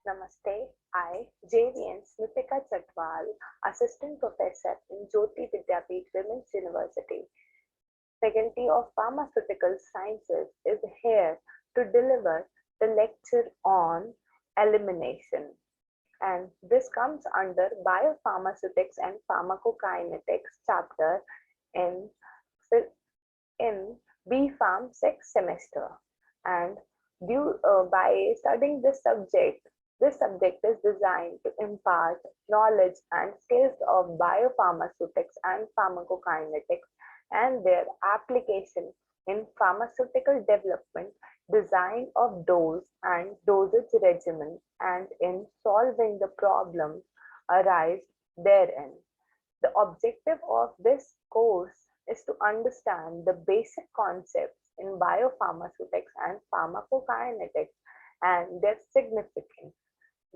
Namaste. I, JVN Smritika Chatwal, Assistant Professor in Jyoti Vidyapeeth Women's University, Faculty of Pharmaceutical Sciences, is here to deliver the lecture on elimination. And this comes under Biopharmaceutics and Pharmacokinetics chapter in, in B Pharm 6th semester. And by studying this subject is designed to impart knowledge and skills of biopharmaceutics and pharmacokinetics and their application in pharmaceutical development, design of dose and dosage regimen, and in solving the problems arise therein. The objective of this course is to understand the basic concepts in biopharmaceutics and pharmacokinetics and their significance.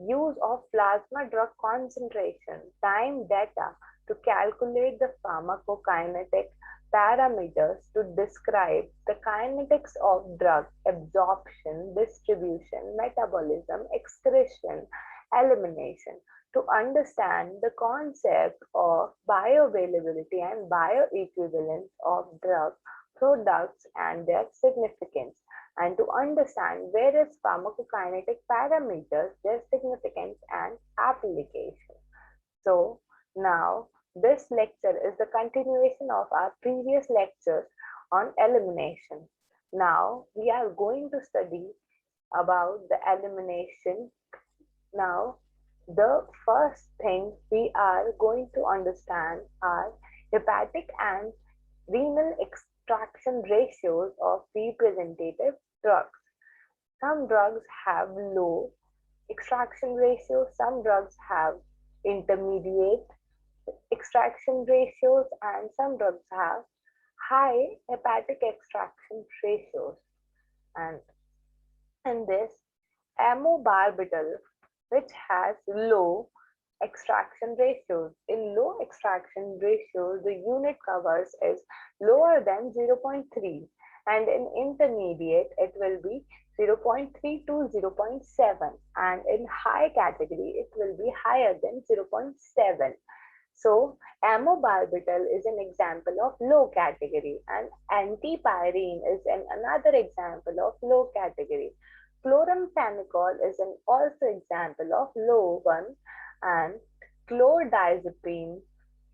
Use of plasma drug concentration time data to calculate the pharmacokinetic parameters to describe the kinetics of drug absorption, distribution, metabolism, excretion, elimination. To understand the concept of bioavailability and bioequivalence of drug products and their significance, and to understand various pharmacokinetic parameters, their significance and application. So now this lecture is the continuation of our previous lectures on elimination. Now we are going to study about the elimination. Now the first thing we are going to understand are hepatic and renal extraction ratios of representative drugs. Some drugs have low extraction ratio, some drugs have intermediate extraction ratios, and some drugs have high hepatic extraction ratios. And in this, amobarbital, which has low extraction ratios. In low extraction ratios, the unit covers is lower than 0.3, and in intermediate it will be 0.3 to 0.7, and in high category it will be higher than 0.7. So amobarbital is an example of low category, and antipyrine is another example of low category. Chloramphenicol is an also example of low one, and chlordiazepine,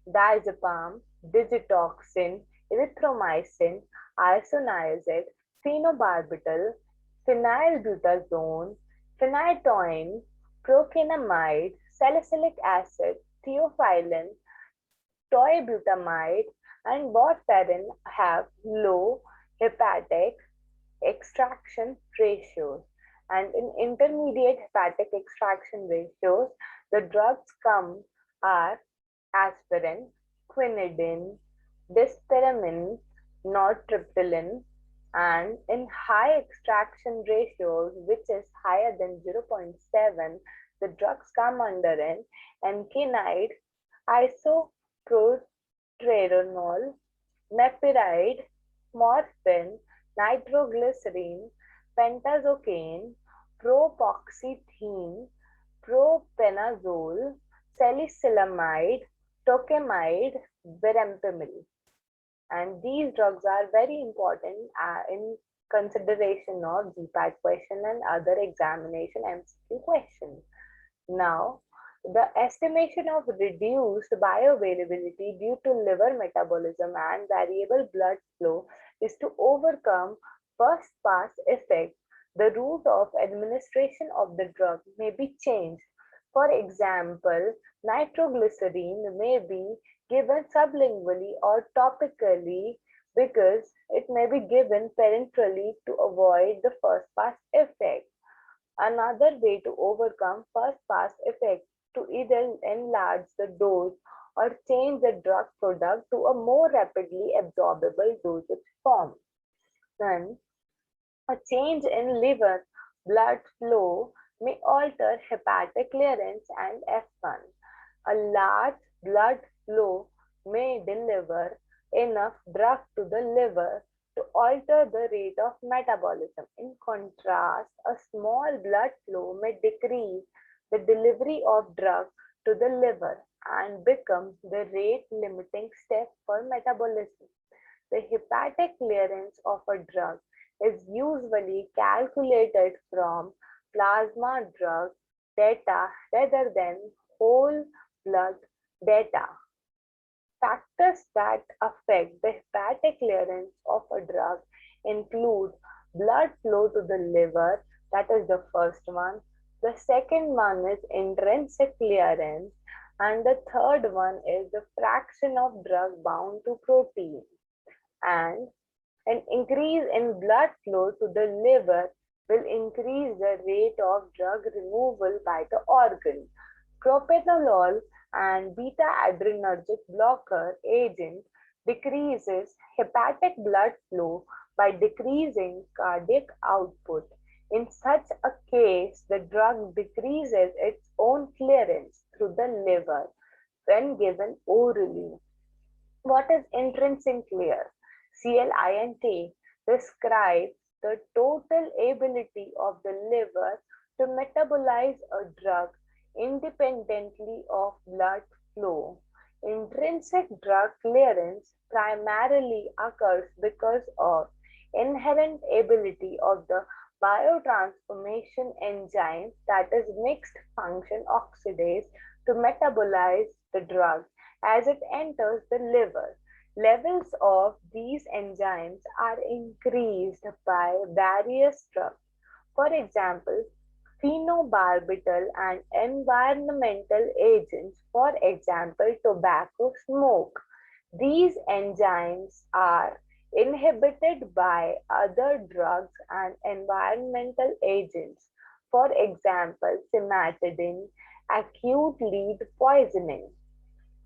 diazepam, digitoxin, erythromycin, isoniazid, phenobarbital, phenylbutazone, phenytoin, procainamide, salicylic acid, theophylline, toibutamide, and warfarin have low hepatic extraction ratios. And in intermediate hepatic extraction ratios, the drugs come are aspirin, quinidine, dispyramide, nortriptyline, and in high extraction ratios, which is higher than 0.7, the drugs come under an enkinide, isoproterenol, mepiride, morphine, nitroglycerin, pentazocane, propoxyphene, propanazole, salicylamide, tocamide, verapamil. And these drugs are very important in consideration of GPAT question and other examination MCQ questions. Now, the estimation of reduced bioavailability due to liver metabolism and variable blood flow is to overcome first pass effect. The route of administration of the drug may be changed. For example, nitroglycerin may be given sublingually or topically because it may be given parenterally to avoid the first pass effect. Another way to overcome first pass effect to either enlarge the dose or change the drug product to a more rapidly absorbable dosage form. Then, a change in liver blood flow may alter hepatic clearance and F1. A large blood flow may deliver enough drug to the liver to alter the rate of metabolism. In contrast, a small blood flow may decrease the delivery of drug to the liver and becomes the rate limiting step for metabolism. The hepatic clearance of a drug is usually calculated from plasma drug data rather than whole blood data. Factors that affect the hepatic clearance of a drug include blood flow to the liver, that is the first one. The second one is intrinsic clearance, and the third one is the fraction of drug bound to protein. And an increase in blood flow to the liver will increase the rate of drug removal by the organ. Propranolol and beta-adrenergic blocker agent decreases hepatic blood flow by decreasing cardiac output. In such a case, the drug decreases its own clearance through the liver when given orally. What is intrinsic clear? CLINT describes the total ability of the liver to metabolize a drug independently of blood flow. Intrinsic drug clearance primarily occurs because of inherent ability of the biotransformation enzyme, that is mixed function oxidase, to metabolize the drug as it enters the liver. Levels of these enzymes are increased by various drugs. For example, phenobarbital and environmental agents, for example, tobacco smoke. These enzymes are inhibited by other drugs and environmental agents, for example, cimetidine, acute lead poisoning.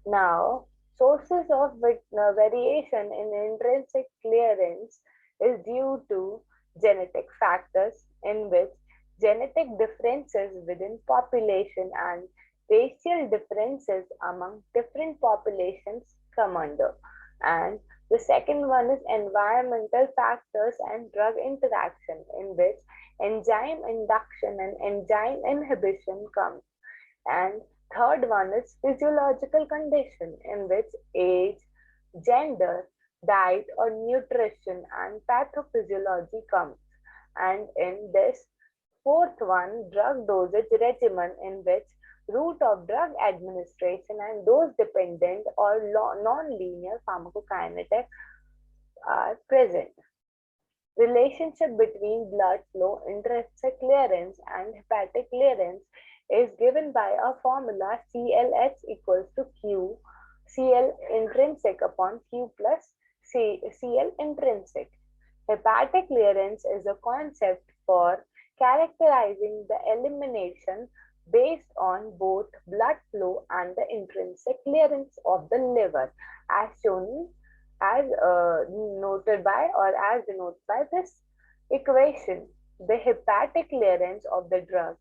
Now, sources of variation in intrinsic clearance is due to genetic factors, in which genetic differences within population and racial differences among different populations come under. And the second one is environmental factors and drug interaction, in which enzyme induction and enzyme inhibition comes. And third one is physiological condition, in which age, gender, diet or nutrition and pathophysiology comes. And in this fourth one, drug dosage regimen, in which route of drug administration and dose dependent or non-linear pharmacokinetics are present. Relationship between blood flow, intrinsic clearance and hepatic clearance is given by a formula CLH equals to Q CL intrinsic upon Q plus CL intrinsic. Hepatic clearance is a concept for characterizing the elimination based on both blood flow and the intrinsic clearance of the liver, as shown as noted by or as denoted by this equation. The hepatic clearance of the drug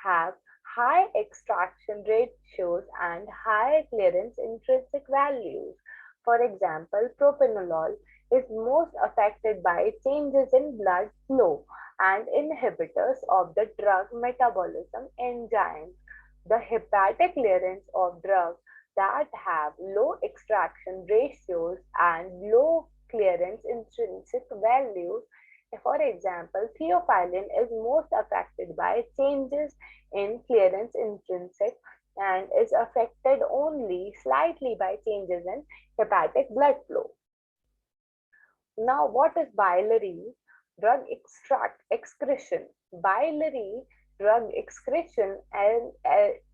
have high extraction ratios and high clearance intrinsic values. For example, propranolol is most affected by changes in blood flow and inhibitors of the drug metabolism enzymes. The hepatic clearance of drugs that have low extraction ratios and low clearance intrinsic values. For example, theophylline is most affected by changes in clearance intrinsic and is affected only slightly by changes in hepatic blood flow. Now, what is biliary drug excretion? Biliary drug excretion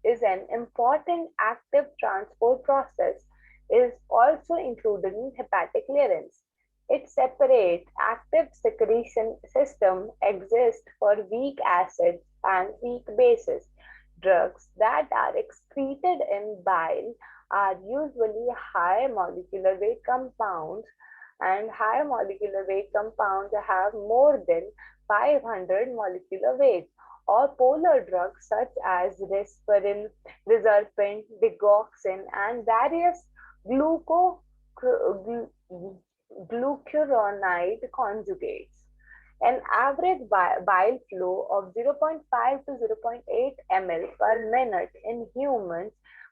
is an important active transport process, is also included in hepatic clearance. Its separate active secretion system exists for weak acids and weak bases. Drugs that are excreted in bile are usually high molecular weight compounds, and high molecular weight compounds have more than 500 molecular weight, or polar drugs such as risperidone, reserpine, digoxin, and various glucuronide conjugates. An average bile flow of 0.5 to 0.8 ml per minute in humans.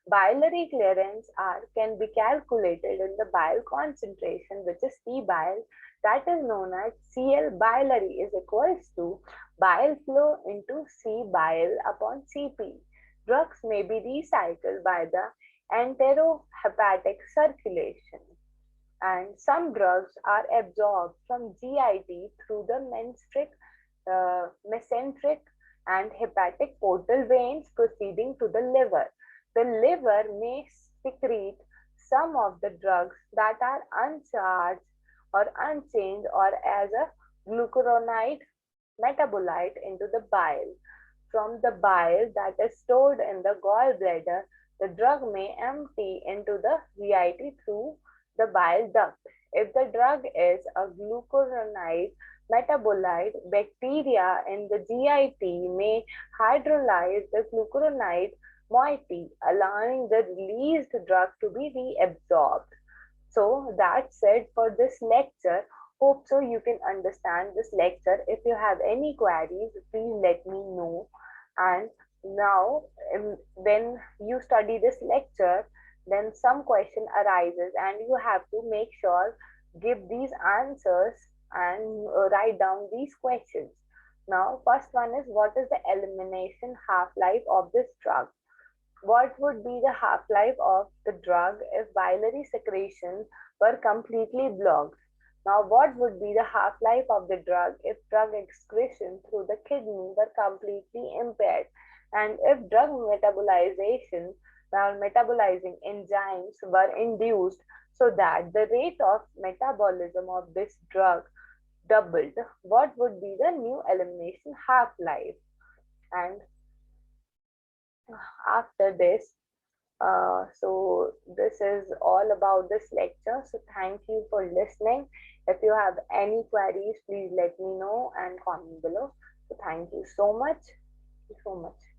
Biliary clearance R can be calculated in the bile concentration, which is C bile, that is known as Cl biliary is equals to bile flow into C bile upon Cp. Drugs may be recycled by the enterohepatic circulation, and some drugs are absorbed from GIT through the mesenteric and hepatic portal veins proceeding to the liver. The liver may secrete some of the drugs that are uncharged or unchanged or as a glucuronide metabolite into the bile. From the bile that is stored in the gallbladder, the drug may empty into the GIT through the bile duct. If the drug is a glucuronide metabolite, bacteria in the GIT may hydrolyze the glucuronide moiety, allowing the released drug to be reabsorbed. So that's it for this lecture. Hope so you can understand this lecture. If you have any queries, please let me know. And now, when you study this lecture, then some question arises and you have to make sure give these answers and write down these questions. Now, first one is, what is the elimination half-life of this drug? What would be the half-life of the drug if biliary secretions were completely blocked? Now, what would be the half-life of the drug if drug excretion through the kidney were completely impaired? And if drug metabolization while metabolizing enzymes were induced so that the rate of metabolism of this drug doubled, what would be the new elimination half-life? And after this, so this is all about this lecture. So thank you for listening. If you have any queries, please let me know and comment below. So thank you so much. Thank you so much.